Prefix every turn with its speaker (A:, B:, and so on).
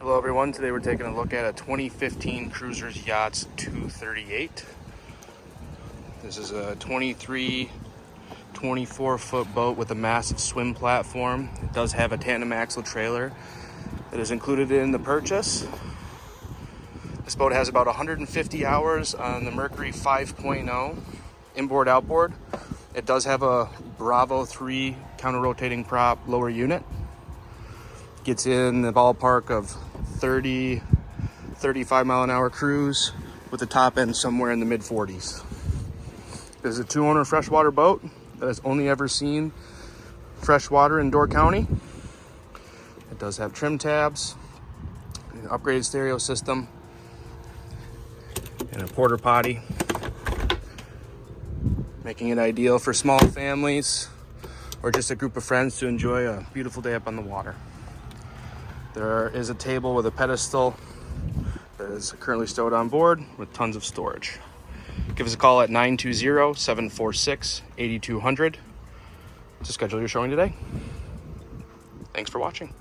A: Hello everyone, today we're taking a look at a 2015 Cruisers Yachts 238. This is a 24-foot boat with a massive swim platform. It does have a tandem axle trailer that is included in the purchase. This boat has about 150 hours on the Mercury 5.0 inboard outboard. It does have a Bravo 3 counter-rotating prop lower unit. Gets in the ballpark of 35 mile an hour cruise with the top end somewhere in the mid 40s. This is a 2-owner freshwater boat that has only ever seen freshwater in Door County. It does have trim tabs, an upgraded stereo system, and a porta potty, making it ideal for small families or just a group of friends to enjoy a beautiful day up on the water. There is a table with a pedestal that is currently stowed on board with tons of storage. Give us a call at 920-746-8200 to schedule your showing today. Thanks for watching.